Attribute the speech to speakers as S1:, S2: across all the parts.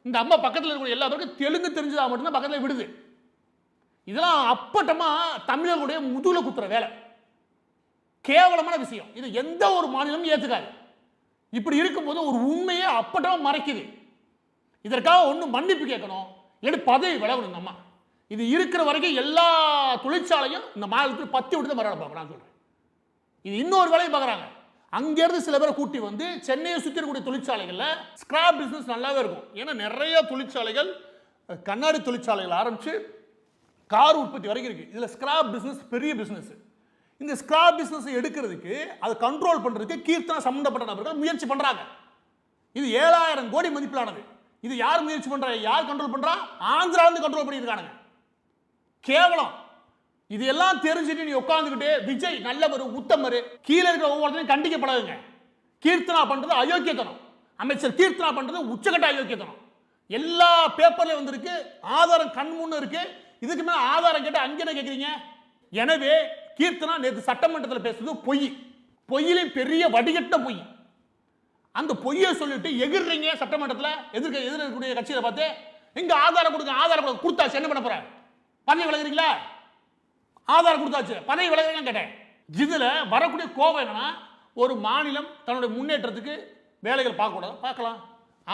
S1: இந்த அம்மா பக்கத்தில் இருக்கிற எல்லா பேருக்கும் தெலுங்கு தெரிஞ்சதா மட்டும்தான் பக்கத்தில் விடுது. இதெல்லாம் அப்பட்டமா தமிழர்களுடைய முதுகுல குத்துற வேலை, கேவலமான விஷயம். இது எந்த ஒரு மாநிலமும் ஏத்துக்காது. இப்படி இருக்கும்போது ஒரு உண்மையை அப்பட்டமா மறைக்குது. இதற்காக ஒண்ணு மன்னிப்பு கேட்கணும், இல்லைன்னா பதவி விலகணும். இந்த அம்மா இது இருக்கிற வரைக்கும் எல்லா தொழிற்சாலையும் இந்த மாநிலத்தில் பத்தி விட்டு தான் மறுபடியும் பார்க்குறாங்க சொல்றேன். இது இன்னொரு வேலையை பார்க்குறாங்க. அங்கேருந்து சில பேரை கூட்டி வந்து சென்னையை சுற்றி இருக்கக்கூடிய தொழிற்சாலைகளில் ஸ்கிராப் பிஸ்னஸ் நல்லாவே இருக்கும். ஏன்னா நிறைய தொழிற்சாலைகள் கண்ணாடி தொழிற்சாலைகள் ஆரம்பித்து கார் உற்பத்தி வரைக்கும் இருக்குது. இதில் ஸ்கிராப் பிஸ்னஸ் பெரிய பிஸ்னஸ். இந்த ஸ்கிராப் பிஸ்னஸை எடுக்கிறதுக்கு அதை கண்ட்ரோல் பண்ணுறதுக்கு கீர்த்தனா சம்மந்தப்பட்ட நபர்கள் முயற்சி பண்ணுறாங்க. இது 7000 கோடி மதிப்பிலானது. இது யார் முயற்சி பண்ணுறா, யார் கண்ட்ரோல் பண்ணுறா? ஆந்திராவிலிருந்து கண்ட்ரோல் பண்ணியிருக்கானுங்க. கேவலம். இது எல்லாம் தெரிஞ்சுட்டு நீ உட்காந்துக்கிட்டு விஜய் நல்லவர் உத்தமர், கீழே இருக்கிற ஒவ்வொருத்தரையும் கண்டிக்கப்படாதுங்க. கீர்த்தனா பண்றது அயோக்கியத்தனம், அமைச்சர் கீர்த்தனா பண்றது உச்சகட்ட அயோக்கியத்தனம். எல்லா பேப்பர்லயும் வந்திருக்கு, ஆதாரம் கண் முன்னு இருக்கு. இதுக்கு மேல ஆதாரம் கேட்டு அங்கே என்ன கேட்குறீங்க? எனவே கீர்த்தனா நேற்று சட்டமன்றத்தில் பேசுறது பொய், பொய்யிலையும் பெரிய வடிகட்ட பொய். அந்த பொய்யை சொல்லிட்டு எகிர்றீங்க சட்டமன்றத்தில். எதிர்க்கக்கூடிய கட்சியை பார்த்து எங்க ஆதாரம் கொடுங்க, ஆதாரம் கொடுத்தாச்சு, என்ன பண்ண போற? பதவி விலகுறீங்களா? ஆதாரம் கொடுத்தாச்சு, பதவி விலகுறீங்கன்னு கேட்டேன். இதுல வரக்கூடிய கோபம் என்னன்னா, ஒரு மாநிலம் தன்னுடைய முன்னேற்றத்துக்கு வேலைகள் பார்க்கக்கூடாது, பார்க்கலாம்.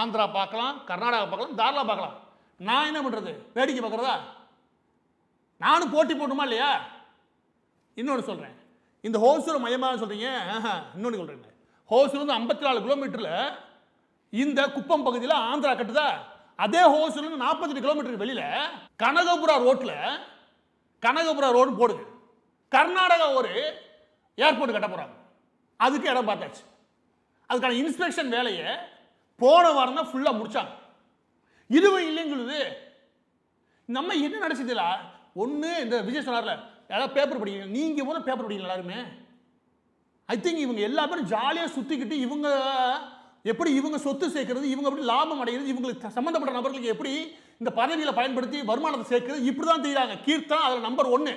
S1: ஆந்திரா பார்க்கலாம், கர்நாடகா பார்க்கலாம், தாராளா பார்க்கலாம். நான் என்ன பண்றது? வேடிக்கை பார்க்கறதா? நானும் போட்டி போட்டுமா இல்லையா? இன்னொன்று சொல்றேன், இந்த ஹோசூர் மையமாக சொல்றீங்க. இன்னொன்று சொல்றேன், ஹோசூர் வந்து 54 கிலோமீட்டர்ல இந்த குப்பம் பகுதியில் ஆந்திரா கட்டுதா? அதே ஹோசூர் 48 கிலோமீட்டருக்கு வெளியில கனகபுரா ரோட்ல கனகபுரா ரோடு போடுங்க. கர்நாடகா ஒரு ஏர்போர்ட் கட்ட போறாங்க, அதுக்கு இடம் பார்த்தாச்சு. அதுக்கான இன்ஸ்பெக்ஷன் வேலையை போன வாரம் தான் ஃபுல்லா முடிச்சாங்க. இதுவும் இல்லைன்னு சொல்லுது. நம்ம என்ன நடச்சதுல ஒன்று, இந்த விஜய் சொன்னார்ல, யாராவது பேப்பர் படிக்கிறீங்க, நீங்க போல பேப்பர் படிக்கல எல்லாருமே. ஐ திங்க் இவங்க எல்லா பேரும் ஜாலியாக சுற்றிக்கிட்டு இவங்க எப்படி இவங்க சொத்து சேர்க்கறது, இவங்க எப்படி லாபம் அடைகிறது, இவங்களுக்கு சம்பந்தப்பட்ட நபர்களுக்கு எப்படி இந்த பதவிகளை பயன்படுத்தி வருமானத்தை சேர்க்கிறது, இப்படி தான் தெரியுறாங்க. கீர்த்தனா அதில் நம்பர் 1.